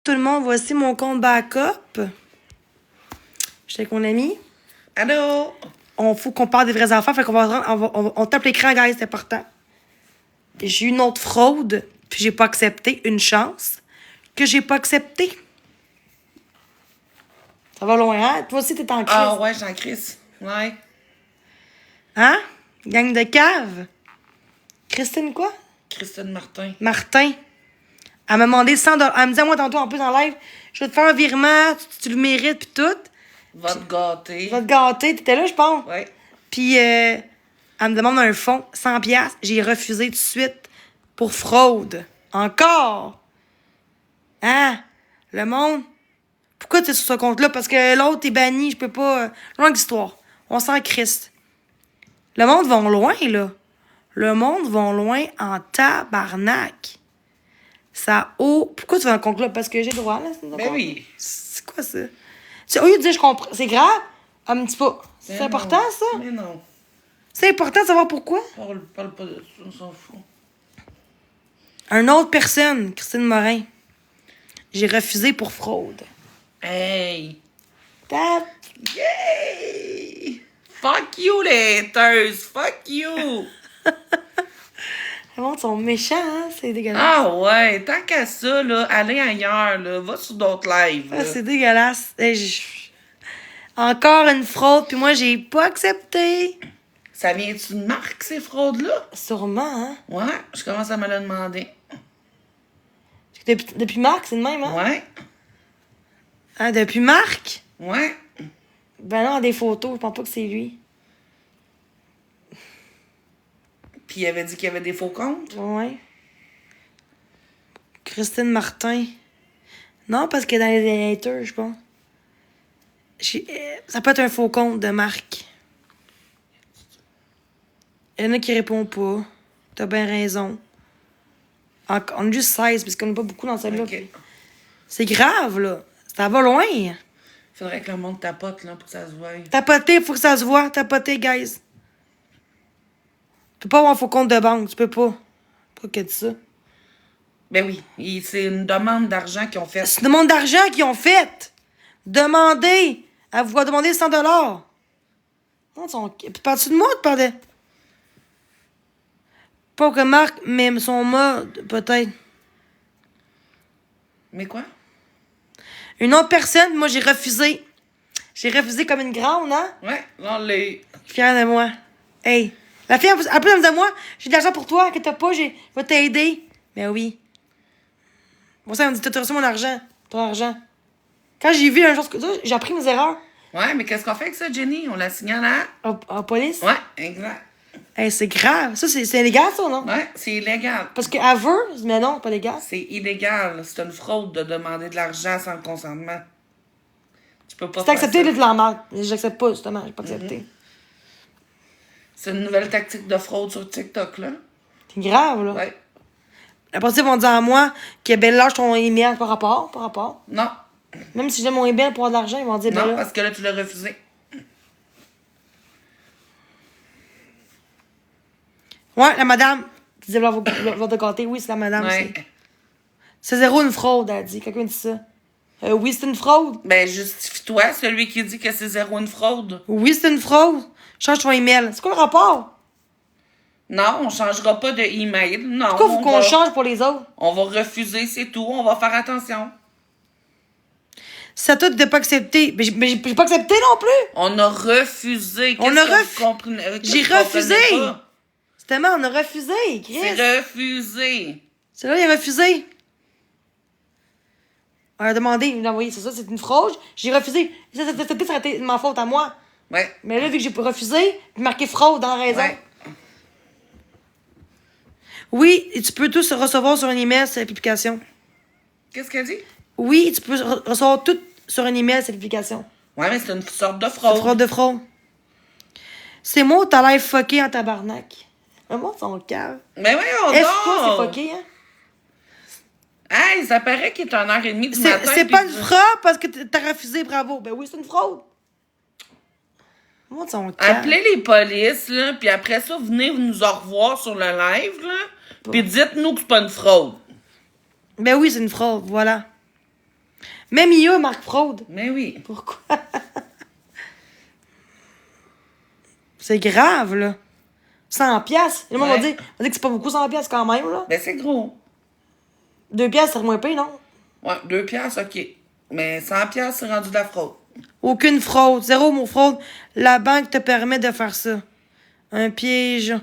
Tout le monde, voici mon compte backup. Je suis avec mon ami. Allô? On faut qu'on parle des vraies affaires, fait qu'on on tape l'écran, guys, c'est important. J'ai eu une autre fraude, puis j'ai pas accepté. Une chance que j'ai pas accepté. Ça va loin, hein? Toi aussi, t'es en crise. Ah ouais, j'ai en crise. Ouais. Hein? Gang de cave. Christine quoi? Christine Martin. Martin. Elle m'a demandé 100 $. Elle me disait, moi, tantôt, en plus, en live, je vais te faire un virement, tu le mérites, puis tout. Va te gâter. Je vais te gâter. T'étais là, je pense. Ouais. Puis, elle me demande un fonds, 100 $. J'ai refusé tout de suite pour fraude. Encore. Hein? Le monde? Pourquoi tu es sur ce compte-là? Parce que l'autre est banni, je peux pas... Longue histoire. On s'en Christ. Le monde va loin, là. Le monde va loin en tabarnak. Ça Pourquoi tu veux un compte-là? Parce que j'ai le droit, là? Ben oui. C'est quoi ça? Au lieu de dire je comprends, c'est grave, un petit peu. C'est Ben important, non. ça? Mais non. C'est important de savoir pourquoi. Parle pas de ça, on s'en fout. Une autre personne, Christine Morin. J'ai refusé pour fraude. Hey! Tap. Yay! Fuck you, les haters! Fuck you! Les monde sont méchants, hein? C'est dégueulasse. Ah ouais, tant qu'à ça, là, allez ailleurs, là. Va sur d'autres lives. Ah, c'est dégueulasse. Encore une fraude, puis moi, j'ai pas accepté. Ça vient-tu de Marc, ces fraudes-là? Sûrement, hein? Ouais, je commence à me le demander. Depuis Marc, c'est le même, hein? Ouais, Hein, depuis Marc? ouais. Ben non, des photos, je pense pas que c'est lui. Puis il avait dit qu'il y avait des faux comptes. Ouais. Christine Martin. Non, parce que dans les haters, je pense. Ça peut être un faux compte de Marc. Il y en a qui répondent pas. T'as bien raison. On est juste 16, parce qu'on n'est pas beaucoup dans celle-là. Ok. C'est grave, là. Ça va loin. Faudrait que le monde tapote, là, pour que ça se voie. Tapoter, faut que ça se voit. Tapoter, guys. Tu peux pas avoir un faux compte de banque. Tu peux pas. Pourquoi qu'elle dit ça? Ben oui, c'est une demande d'argent qu'ils ont fait. C'est une demande d'argent qu'ils ont faite. Demandez. Elle vous a demandé 100 $. Non, parles-tu de moi ou tu parlais? Pas que Marc, mais son mode, peut-être. Mais quoi? Une autre personne, moi, j'ai refusé. J'ai refusé comme une grande, hein? Ouais, là, les... Fière de moi. Hey. La fille, après, elle me dit, moi, j'ai de l'argent pour toi, que t'as pas, je vais t'aider. Ben oui. Moi, ça, elle me dit, t'as reçu mon argent. Ton argent. Quand j'ai vu un jour que ça, j'ai appris mes erreurs. Ouais, mais qu'est-ce qu'on fait avec ça, Jenny? On la signale à... En police. Ouais, exact. Hey, c'est grave. Ça, c'est illégal, ça, non? Ouais, c'est illégal. Parce qu'elle veut, mais non, c'est pas légal. C'est illégal. C'est une fraude de demander de l'argent sans le consentement. Tu peux pas C'est faire accepté ça. de la merde. J'accepte pas, justement. J'ai pas accepté. C'est une nouvelle tactique de fraude sur TikTok, là. C'est grave, là. Ouais. Après ça, ils vont dire à moi que ben lâche ton email par rapport. Non. Même si j'ai mon email pour avoir de l'argent, ils vont dire ben Non, là. parce que là, tu l'as refusé. Ouais, la madame. Tu disais là, va te gâter. Oui, c'est la madame Ouais. aussi. C'est zéro une fraude, elle dit. Quelqu'un dit ça. Oui, c'est une fraude. Ben, justifie-toi, celui qui dit que c'est zéro une fraude. Oui, c'est une fraude. Change ton email. C'est quoi le rapport? Non, on changera pas de email. Non. Pourquoi faut on qu'on va- change pour les autres? On va refuser, c'est tout. On va faire attention. C'est à toi de pas accepter. Mais j'ai pas accepté non plus. On a refusé. On Qu'est-ce a que vous comprenez? J'ai Qu'est-ce que vous refusé. comprenez pas? Justement, on a refusé, Chris. C'est refusé. C'est là, il a refusé. On a demandé, il m'a envoyé, c'est ça, c'est une fraude. J'ai refusé. Ça aurait été ma faute à moi. Ouais. Mais là, vu que j'ai refusé, il marqué fraude dans la raison. Ouais. Oui, et tu peux tout se recevoir sur un email, cette application. Qu'est-ce qu'elle dit? Oui, tu peux recevoir tout sur un email, cette application. Ouais, mais c'est une sorte de C'est fraude. fraude de fraude. C'est moi, t'as l'air fucké en tabarnak. Le monde, sont calme. Mais voyons Est-ce que c'est donc! fucké, hein? Hey, ça paraît qu'il est 1h30 du matin. C'est puis pas une que- fraude parce que t'as refusé, bravo. Ben oui, c'est une fraude. Le monde, sont calme. Appelez les polices, là, puis après ça, venez nous au revoir sur le live, là, puis dites-nous que c'est pas une fraude. Ben oui, c'est une fraude, voilà. Même IA marque fraude. Mais oui. Pourquoi? C'est grave, là. 100 piastres. Le monde Ouais. va dire que c'est pas beaucoup 100 piastres quand même, là. Ben, c'est gros. 2 piastres, c'est moins payé, non? Ouais, 2 piastres, OK. Mais 100 piastres, c'est rendu de la fraude. Aucune fraude. Zéro mot fraude. La banque te permet de faire ça. Un piège.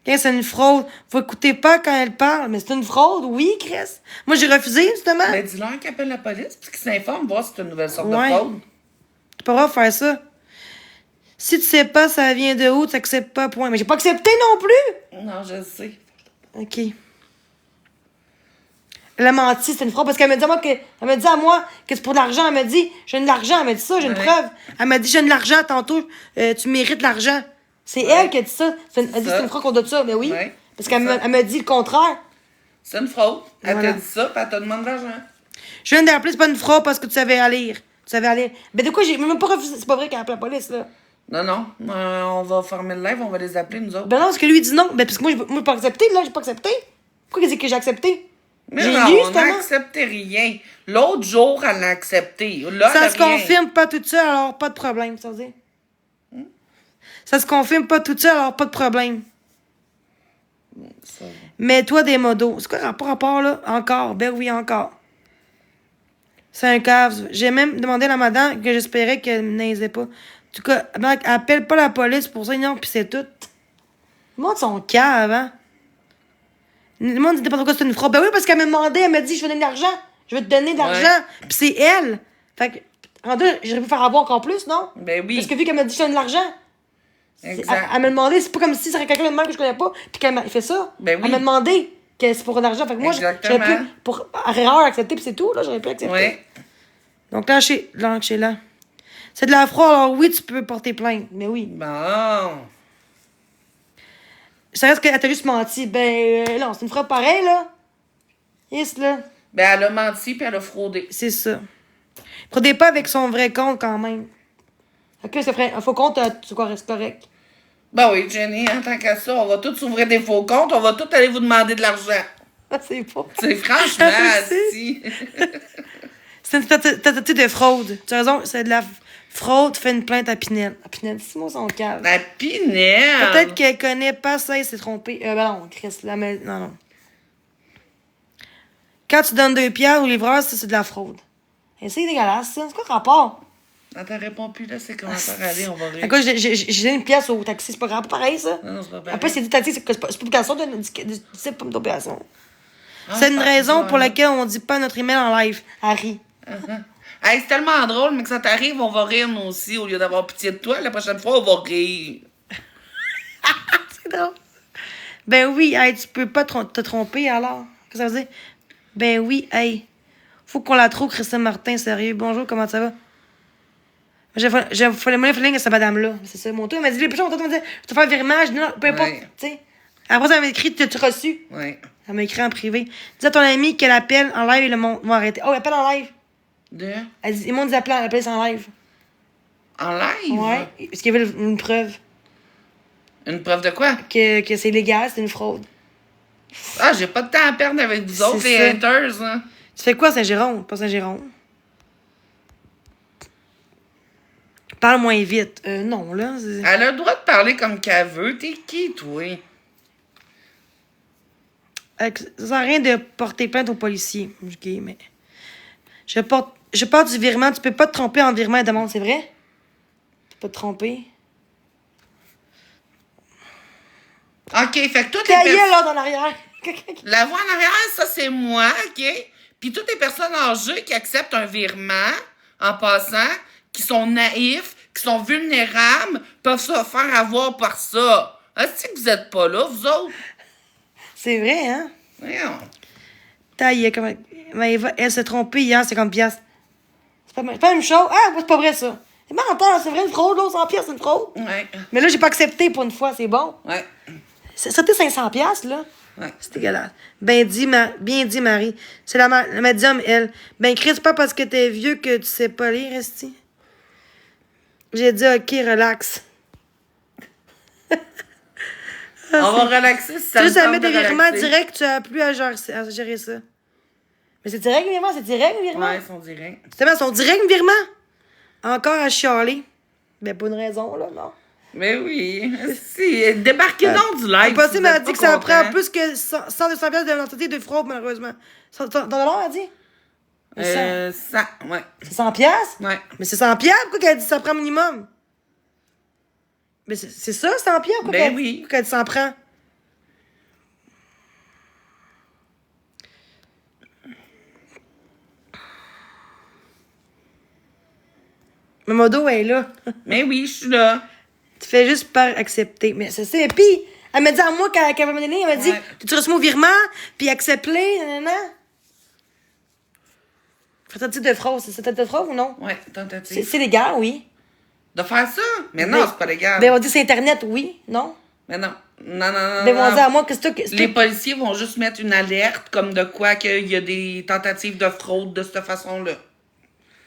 Quand c'est une fraude, vous écoutez pas quand elle parle. Mais c'est une fraude, oui, Chris. Moi, j'ai refusé, justement. Ben, dis-leur qu'ils appellent la police puis qu'ils s'informent, voir si c'est une nouvelle sorte Ouais. de fraude. Tu peux pas faire ça. Si tu sais pas ça vient de où, tu acceptes pas, point. Mais j'ai pas accepté non plus. Non, je sais. OK. Elle a menti, c'est une fraude. Parce qu'elle m'a dit à moi que c'est pour de l'argent. Elle m'a dit, j'ai de l'argent. Elle m'a dit ça, j'ai une Ouais. preuve. Elle m'a dit, j'ai de l'argent tantôt. Tu mérites de l'argent. C'est elle qui a dit ça. Elle a dit, ça. c'est une fraude qu'on a de ça. Mais oui. Ouais, Parce c'est qu'elle ça. elle m'a dit le contraire. C'est une fraude. Elle Voilà. t'a dit ça puis elle te demande de l'argent. Je viens d'appeler, c'est pas une fraude parce que tu savais à lire. Tu savais à lire. Ben de quoi, j'ai même pas refusé. C'est pas vrai qu'elle a appelé la police, là. Non. On va fermer le live, on va les appeler, nous autres. Ben non, parce que lui, il dit non. Ben parce que moi, j'ai pas accepté, là. J'ai pas accepté. Pourquoi c'est que j'ai accepté? Mais J'ai non, lu, on n'a justement. accepté rien. L'autre jour, elle l'a accepté. Là, Ça elle se a rien. confirme pas tout seul, alors pas de problème, ça veut dire. Ça se confirme pas tout seul, alors pas de problème. Ça va. Mets-toi des modos. C'est quoi rapport, là? Encore. Ben oui, encore. C'est un cave. J'ai même demandé à la madame que j'espérais qu'elle me niaisait pas. En tout cas, ben, appelle pas la police pour ça, non, pis c'est tout. Le monde sont cave, hein? Le monde dit n'importe quoi, c'est une fraude. Ben oui, parce qu'elle m'a demandé, elle m'a dit, je vais donner de l'argent. Je vais te donner de l'argent. Pis c'est elle. Fait que, en deux, j'aurais pu faire avoir encore plus, non? Ben oui. Parce que vu qu'elle m'a dit, je te donne de l'argent. Exact. Elle m'a demandé, c'est pas comme si c'était quelqu'un de même que je connais pas, puis qu'elle m'a fait ça. Ben oui. Elle m'a demandé que c'est pour de l'argent. Fait que moi, j'aurais Exactement. pu, pour erreur, accepter, puis c'est tout, là, j'aurais pu accepter. Ouais. Donc, lâchez-la. C'est de la fraude, alors oui, tu peux porter plainte. Mais oui. Bon. Ça reste qu'elle t'a juste menti. Ben, non, c'est une fraude pareille, là. Yes, là. Ben, elle a menti puis elle a fraudé. C'est ça. Prenez pas avec son vrai compte, quand même. Ok, ça ferait un faux compte, c'est correct. Ben oui, Jenny, en tant qu'à ça, on va tous ouvrir des faux comptes, on va tous aller vous demander de l'argent. Ah, c'est pas. Tu sais, franchement, Merci. si. C'est une tentative de fraude. Tu as raison, c'est de la fraude. Fais une plainte à Pinel. À Pinel, c'est moi son calme. La pinelle. Peut-être qu'elle connaît pas ça, elle s'est trompée. Ben non, Chris, non. Quand tu donnes 2 piastres au livreur, ça, c'est de la fraude. Et c'est dégueulasse, ça. C'est quoi le rapport? Non, t'en réponds plus, là, c'est commentaire à aller, on va rire. Écoute, j'ai donné une pièce au taxi, c'est pas grave, pas pareil, ça. Non, c'est pas pareil. Après, c'est du taxi, c'est pas une possession, c'est pas une opération. Ah, C'est une raison ouais. pour laquelle on dit pas notre email en live. Harry. Hey, c'est tellement drôle, mais que ça t'arrive, on va rire, nous aussi, au lieu d'avoir pitié de toi. La prochaine fois, on va rire. C'est drôle. Ben oui, hey, tu peux pas te tromper alors. Qu'est-ce que ça veut dire? Ben oui, hey. Faut qu'on la trouve, Christine Martin, sérieux. Bonjour, comment ça va? J'ai fallu à cette madame-là. C'est ça, mon tour. Elle m'a dit, les prochains, on m'a dit, je vais te faire un virement. Je dis, non, peu importe, Ouais. tu sais. Après, ça, elle m'a écrit, t'as-tu reçu? Ouais. Elle m'a écrit en privé. Dis à ton ami qu'elle appelle en live et le monde va arrêter. Oh, elle appelle en live. Elle dit, ils m'ont dit appeler, elle appelle en live. En live? Ouais. Parce qu'il y avait une preuve Une preuve de quoi? que c'est illégal, c'est une fraude. Ah, j'ai pas de temps à perdre avec vous autres, les ça. haters, hein. Tu fais quoi, Saint-Jérôme? Pas Saint-Jérôme. Parle moins vite. Non, là. Elle a le droit de parler comme qu'elle veut. T'es qui, toi? Ça sert à rien de porter plainte aux policiers. OK, mais. Je porte du virement. Tu peux pas te tromper en virement et demande, c'est vrai? Tu peux pas te tromper. OK, fait que toutes les Ta gueule, personnes... là, dans l'arrière. La voix en arrière, ça, c'est moi, OK? Puis toutes les personnes âgées qui acceptent un virement, en passant, qui sont naïfs, qui sont vulnérables, peuvent se faire avoir par ça. Est-ce que vous êtes pas là, vous autres? C'est vrai, hein? Voyons. Ta gueule, comment. Mais elle s'est trompée hier, 50 piastres. C'est pas la même chose. Ah, c'est pas vrai, ça. C'est menteur, c'est vrai, une fraude, là, 100 piastres, c'est une fraude. Ouais. Mais là, j'ai pas accepté pour une fois, c'est bon. Ouais. C'était 500 piastres, là. Ouais. C'est dégueulasse. Bien dit, Marie. C'est la médium, elle. Ben, Chris, pas parce que t'es vieux que tu sais pas lire, esti. J'ai dit, OK, relax. On va relaxer si ça Juste me à tente mettre de des virements relaxer. directs, tu as plus à gérer ça. Mais c'est direct, virement? C'est direct, virement? Ouais, ils sont directs. Justement, son direct, virement? Encore à chialer. Ben, pas une raison, là, non. Mais oui. Si, débarquez donc du live. Le passé si m'a vous êtes dit pas que ça content. prend plus que 100-200 piastres de l'entité de fraude, malheureusement. Ton dollar, elle dit? Ça, ouais. C'est 100 piastres? Ouais. Mais c'est 100 piastres, pourquoi qu'elle dit que ça prend minimum? Mais c'est ça, 100 piastres? Pourquoi Ben qu'elle oui. pourquoi qu'elle dit s'en prend? Mais Modo, elle est là. Mais oui, je suis là. Tu fais juste par accepter. Mais c'est ça. Et puis, elle m'a dit à moi, quand elle m'a donné, elle m'a dit, Ouais. tu reçois mon virement, puis accepte-les, nanana. Tentative de fraude, c'est tentative de fraude ou non? Ouais, tentative. C'est légal, oui. De faire ça? Mais non, c'est pas légal. Ben, on dit c'est Internet, oui, non? Mais non. Non, non, non. Ben, on non. dit à moi que c'est toi que. Les policiers vont juste mettre une alerte comme de quoi qu'il y a des tentatives de fraude de cette façon-là.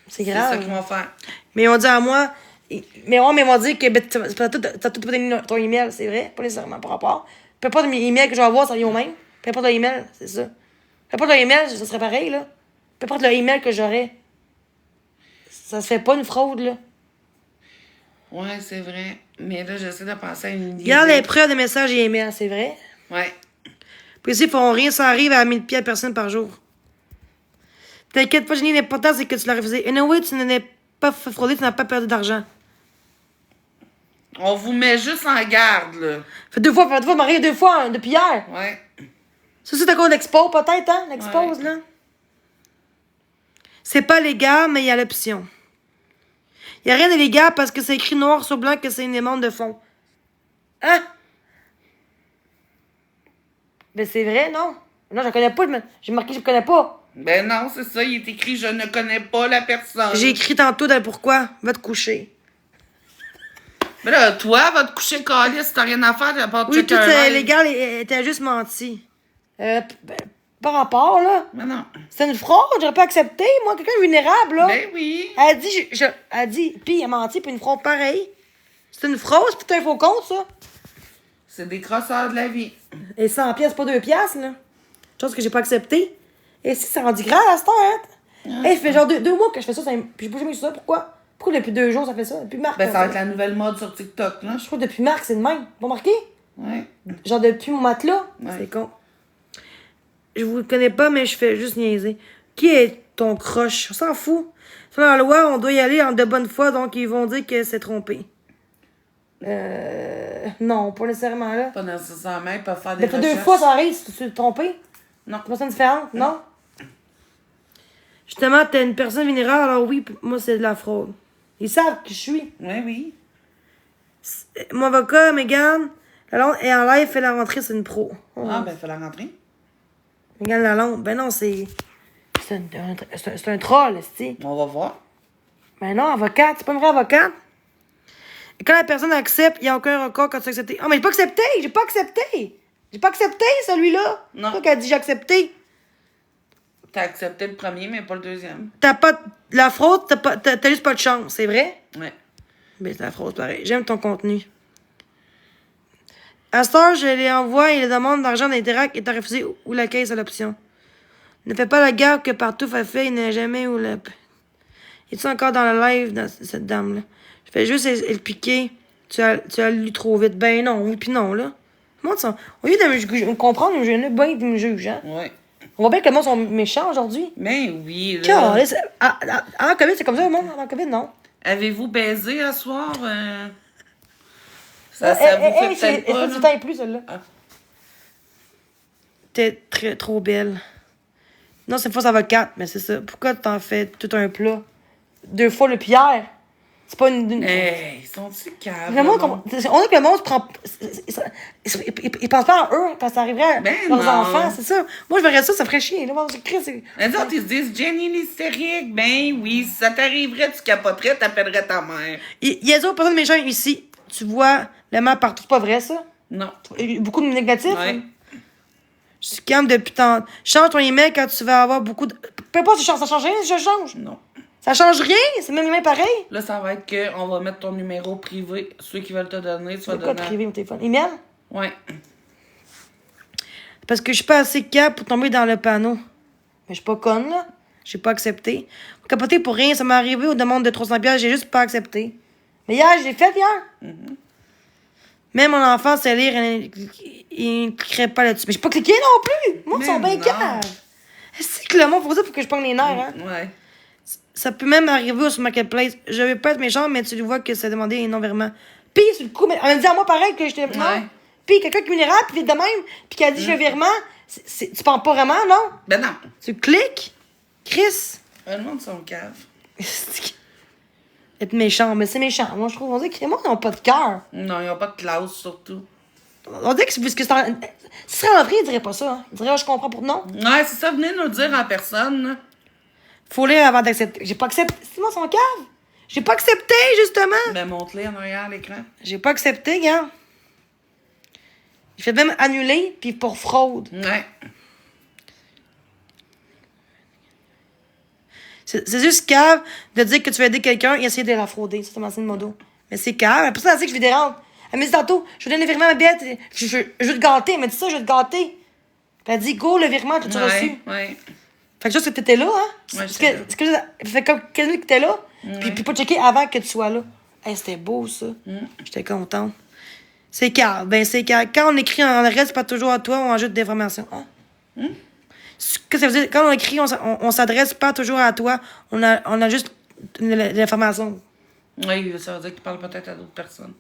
C'est C'est grave. ça qu'ils vont faire. Mais on dit à moi. Mais ils m'ont dit que ben, t'as tout donné ton email, c'est vrai, pas nécessairement par rapport. Peu importe l'email que je vais avoir, ça vient au même. Peu importe l'email, c'est ça. Peu importe l'email, ça serait pareil, là. Peu importe l'email que j'aurais. Ça se fait pas une fraude, là. Ouais, c'est vrai. Mais là, j'essaie de penser à une idée. Regarde les preuves de messages et emails, c'est vrai. Ouais. Puis ici, ils font rien, ça arrive à 1000 pieds de personnes par jour. T'inquiète pas, Jenny, l'important, c'est que tu l'as refusé. Anyway, tu n'es pas fraudé, tu n'as pas perdu d'argent. On vous met juste en garde, là. Fait deux fois, marié deux fois, hein, depuis hier. Ouais. Ça, c'est à cause d'Expo, peut-être, hein? L'Expose, Ouais. là. C'est pas légal, mais il y a l'option. Il n'y a rien d'illégal parce que c'est écrit noir sur blanc que c'est une demande de fonds. Hein? Ben, c'est vrai, non? Non, je connais pas. J'ai marqué je connais pas. Ben non, c'est ça. Il est écrit « Je ne connais pas la personne ». J'ai écrit tantôt dans le pourquoi. Va te coucher. Mais là, toi, va te coucher calice, t'as rien à faire, t'as pas de Oui, tout checker un est live. légal et t'as juste menti. Ben, par rapport, là. Mais non. C'est une fraude, j'aurais pas accepté, moi, quelqu'un de vulnérable, là. Ben oui. Elle dit, elle dit, puis elle a menti, puis une fraude pareille. C'est une fraude, c'est putain un faux compte, ça. C'est des crosseurs de la vie. Et 100 pièces, pas 2 piastres, là. Chose que j'ai pas acceptée. Et si, c'est rendu grave à cette heure, hein. Hey, ça fait genre deux mois que je fais ça, puis j'ai pas jamais eu ça, pourquoi? Pourquoi depuis 2 jours ça fait ça? Depuis mars. Ben ça va être la nouvelle mode sur TikTok, là. Je trouve que depuis mars, c'est de même. Pas marqué? Ouais. Genre depuis mon matelas. Ouais. C'est con. Je vous connais pas, mais je fais juste niaiser. Qui est ton croche? On s'en fout. Selon la loi, on doit y aller en de bonne foi, donc ils vont dire que c'est trompé. Non, pas nécessairement là. Pas nécessairement, ils peuvent faire des Depuis recherches. 2 fois, ça arrive si tu es trompé. Non. C'est pas ça différente, non? Justement, t'es une personne vulnérable, alors oui, moi, c'est de la fraude. Ils savent qui je suis. Oui, oui. Mon avocat, Mégane, Lalonde est en live, fait la rentrée, c'est une pro. Oh. Ah, ben, il faut la rentrer. Mégane Lalonde, ben non, c'est un troll, c'est. On va voir. Ben non, avocate, c'est pas une vraie avocate. Et quand la personne accepte, il n'y a aucun recours quand tu as accepté. Oh, mais j'ai pas accepté! J'ai pas accepté! J'ai pas accepté, celui-là! Non. Pourquoi qu'elle dit j'ai accepté? T'as accepté le premier, mais pas le deuxième. T'as pas la fraude, t'as juste pas de chance, c'est vrai? Ouais. Mais c'est la fraude, pareil. J'aime ton contenu. À cette heure, je les envoie et les demande d'argent d'Interact et t'as refusé ou la caisse à l'option. Ne fais pas la guerre que partout fait, il n'a jamais ou le. Es-tu encore dans le live, dans cette dame-là? Je fais juste le piquer. Tu as lu trop vite. Ben non, oui, puis non, là. Au lieu de me comprendre, je ne bien de me juge, hein. Ouais. On voit bien que le monde sont méchants aujourd'hui. Mais oui, là. Calisse, avant le COVID, c'est comme ça, le monde? Avant le COVID, non. Avez-vous baisé à soir? Ça vous fait peut-être pas, C'est là? du plus, celle-là. Ah. T'es trop belle. Non, c'est une fausse avocate, mais c'est ça. Pourquoi t'en fais tout un plat? 2 fois le pierre. C'est pas une. Hey, ils sont-tu caves? Vraiment, là, non? on a que le monde se prend. Ils pensent pas en eux quand ça arriverait à Ben leurs non. enfants, c'est ça. Moi, je verrais ça, ça ferait chier. Là, Les autres, ils se disent Jenny l'hystérique. Ben oui, si ça t'arriverait, tu capoterais, t'appellerais ta mère. Il y a d'autres personnes méchantes ici. Tu vois le mal partout. C'est pas vrai, ça? Non. Il y a beaucoup de négatifs. Ouais. Hein? Je suis calme depuis tant. Change ton email quand tu vas avoir beaucoup de. Peu importe si ça change rien, si je change. Non. Ça change rien, c'est le même email pareil. Là, ça va être qu'on va mettre ton numéro privé. Ceux qui veulent te donner, tu vas C'est quoi donner. privé, mon téléphone? Email? Ouais. Parce que je suis pas assez cap pour tomber dans le panneau. Mais je suis pas conne, là. J'ai pas accepté. Capoter pour rien, ça m'est arrivé aux demandes de 300$, j'ai juste pas accepté. Mais hier, je l'ai fait hier. Même mon enfant sait lire, il ne cliquerait pas là-dessus. Mais j'ai pas cliqué non plus. Moi, ils sont bien caves. C'est que le monde, pour que je pogne les nerfs, hein. Ouais. Ça peut même arriver sur Marketplace. Je vais pas être méchant, mais tu vois que c'est demandé un non-virement. Puis, sur le coup, elle me dit à moi pareil que j'étais. Non. Ouais. Puis, quelqu'un qui m'énerve, puis vite de même, puis qui a dit je veux virement, tu penses pas vraiment, non? Ben non. Tu cliques, Chris. Le monde sont cave. Être méchant, mais c'est méchant. Moi, je trouve, on dirait que les gens n'ont pas de cœur. Non, ils ont pas de classe, surtout. On dirait que c'est parce que c'est en... Si ce serait en vrai, ils diraient pas ça. Hein. Ils diraient, je comprends pour non. Ouais, c'est ça, venez nous dire en personne, là. Faut lire avant d'accepter. J'ai pas accepté. C'est moi son cave. J'ai pas accepté, justement. Ben, montre-les en arrière à l'écran. J'ai pas accepté, gars. J'ai fait même annuler, puis pour fraude. Ouais. C'est juste cave de dire que tu veux aider quelqu'un et essayer de la frauder. C'est mon ancienne modo. Mais c'est cave. Pour ça, elle sait que je vais dérange. Elle me dit tantôt, je veux donner le virement à ma bête. Je veux te gâter. Elle m'a dit ça, je veux te gâter. Puis elle dit, go, le virement que tu as reçu. Ouais. Fait que juste que t'étais là, hein? Ouais, C'est que fait comme quelqu'un que t'étais là. Puis pas checker avant que tu sois là. Hey, c'était beau, ça. J'étais contente. C'est cave. Ben, c'est cave. Quand on écrit en reste pas toujours à toi, on ajoute des informations. Hein? Qu'est-ce que ça veut dire? Quand on écrit, on s'adresse pas toujours à toi, on a juste l'information. Oui, ça veut dire qu'il parle peut-être à d'autres personnes.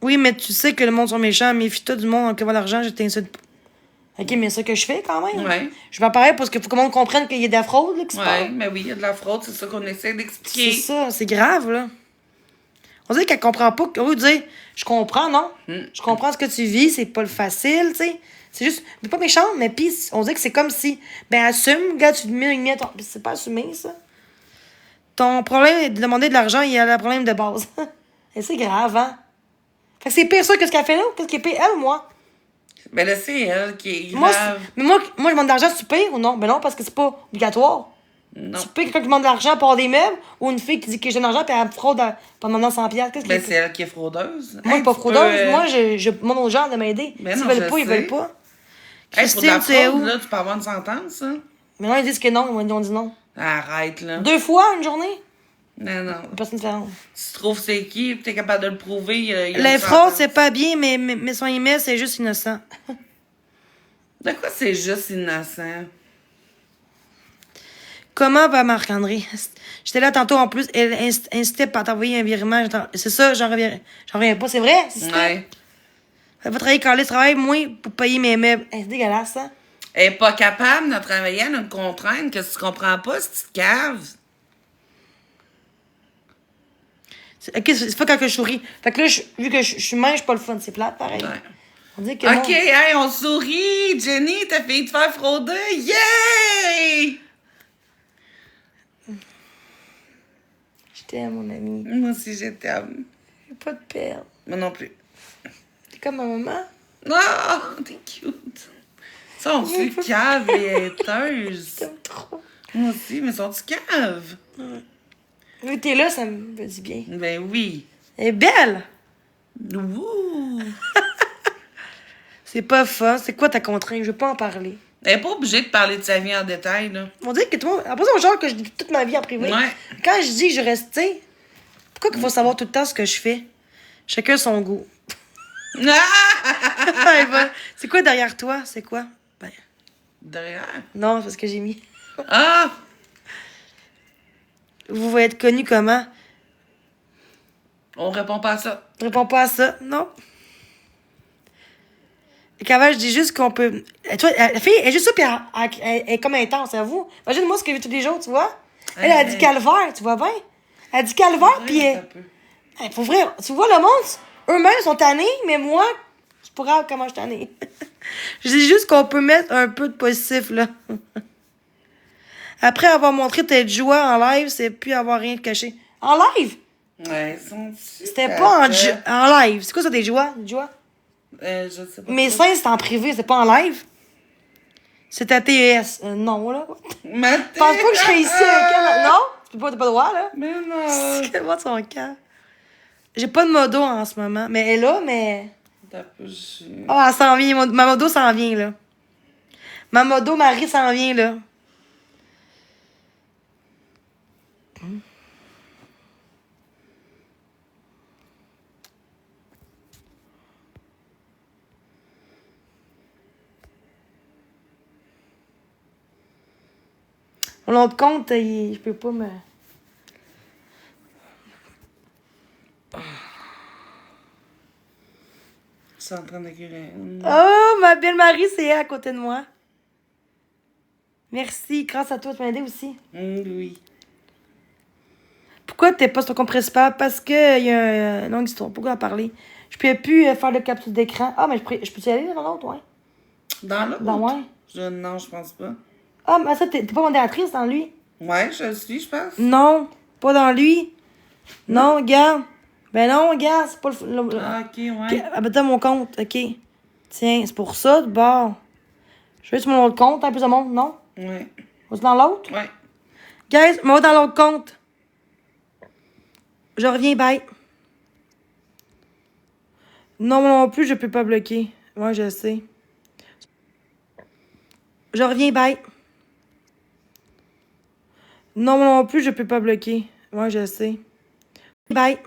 Oui, mais tu sais que le monde sont méchants, méfie-toi du monde qui va l'argent, je t'insulte pas. Ok, mais c'est ça que je fais quand même. Ouais. Je vais apparaître parce qu'il faut que le monde comprenne qu'il y a de la fraude là, qui se passe. Ouais, mais oui, il y a de la fraude, c'est ça qu'on essaie d'expliquer. C'est ça, c'est grave, là. On dirait qu'elle comprend pas. Au lieu de dire, je comprends, non? Je comprends ce que tu vis, c'est pas le facile, tu sais. C'est juste, c'est pas méchant, mais pis, on dirait que c'est comme si, ben, assume, gars, tu te mets une miette. C'est pas assumé, ça. Ton problème est de demander de l'argent, il y a le problème de base. Et c'est grave, hein? Fait que c'est pire ça que ce qu'elle fait là, qu'est-ce qui est pire, elle ou moi? Ben là, c'est elle qui est Moi, grave. mais moi, je demande de l'argent, c'est pire ou non? Ben non, parce que c'est pas obligatoire. Non. C'est pire quelqu'un qui demande de l'argent pour avoir des meubles ou une fille qui dit que je donne de l'argent puis elle me fraude en demandant 100$. Qu'est-ce Ben qui c'est elle qui est fraudeuse. Moi, je suis pas fraudeuse. Moi, je demande aux gens de m'aider. Ben S'ils non, veulent je pas, ils sais. veulent pas. Hey, pour de la Christine, tu es fraude, où? là, tu peux avoir une sentence, hein? Mais non, ils disent que non. Ils ont dit non. Arrête, là. 2 fois une journée? Non, non. Une personne différente. Si tu trouves c'est qui, pis t'es capable de le prouver, il y a Les une fraudes, sentence. c'est pas bien, mais son email, c'est juste innocent. De quoi c'est juste innocent? Comment va Marc-André? J'étais là tantôt en plus, elle incitait pas à t'envoyer un virement. C'est ça, j'en reviens pas. C'est vrai? C'est ça? Ouais. Elle va travailler quand elle travaille, moi, pour payer mes meubles. Hey, c'est dégueulasse, ça. Elle est pas capable de travailler à une contrainte que tu comprends pas, cette cave. Ok, c'est pas quand que je souris. Fait que là, vu que je suis mince, je suis pas le fun. C'est plate, pareil. Ouais. On dit que Ok, non. hey, on sourit! Jenny, t'as fait te faire frauder! Yay! Je t'aime, mon ami. Moi aussi, je t'aime. J'ai pas de perte. Moi non plus. T'es comme ma maman. Oh, t'es cute. Sont-tu caves et haiteuses? T'aimes trop. Moi aussi, mais sont-tu caves? Vu que t'es là, ça me dit bien. Ben oui. Elle est belle. Ouh. C'est pas fun. C'est quoi ta contrainte? Je veux pas en parler. Elle est pas obligée de parler de sa vie en détail, là. On dirait que tout le monde. Après, c'est genre que je dis toute ma vie en privé. Ouais. Quand je dis que je reste, tu sais, pourquoi qu'il faut savoir tout le temps ce que je fais? Chacun son goût. Ouais, ben, c'est quoi derrière toi? C'est quoi? Ben, Derrière. non, c'est parce que j'ai mis. Ah! Vous voulez être connu comment? On répond pas à ça. Je réponds pas à ça. Non. Et qu'avant, je dis juste qu'on peut. Tu vois, la fille, elle est juste ça, puis elle est comme intense, à vous. Imagine moi ce que je vis tous les jours, tu vois. Elle a dit calvaire, tu vois bien? Elle a dit calvaire, puis elle. Faut vrai, tu vois, le monde, eux-mêmes sont tannés, mais moi, c'est pas grave comment je suis tannée. Je dis juste qu'on peut mettre un peu de positif, là. Après avoir montré tête joie en live, c'est plus avoir rien de caché. En live? Ouais, sont C'était pas en live. C'est quoi ça, des joies? Des joies? Je sais pas. Mes seins, c'était en privé, c'est pas en live. C'était à TES. Non, là. Je pense pas que je serais ici avec elle. Non? T'as pas le droit, là. Mais non. C'est moi de son cœur. J'ai pas de modo en ce moment. Mais elle est là, mais. T'as pas... Oh, elle s'en vient. Ma modo s'en vient, là. Ma modo Marie s'en vient, là. Mon autre compte, je peux pas me... C'est en train d'écrire. Oh, ma belle Marie, c'est elle à côté de moi. Merci, grâce à toi, tu m'as aidé aussi. Oui. Pourquoi t'es pas sur ton compte principal? Parce que il y a une longue histoire. Pourquoi en parler? Je peux plus faire le capture d'écran. Ah, mais je peux y aller dans l'autre, ouais. Dans l'autre? Dans ouais. Non, je pense pas. Ah, mais ça, t'es pas modératrice dans lui? Ouais, je le suis, je pense. Non, pas dans lui. Non, regarde. Ben non, regarde, c'est pas le... Ah, ok, ouais. Ah, ben t'as mon compte, ok. Tiens, c'est pour ça, de bord. Je vais sur mon autre compte, un plus de monde, non? Ouais. Va-tu dans l'autre? Ouais. Guys, moi dans l'autre compte. Je reviens, bye. Non, moi non plus, je peux pas bloquer. Ouais, je sais. Je reviens, bye. Non, moi non plus, je peux pas bloquer. Ouais, je sais. Bye.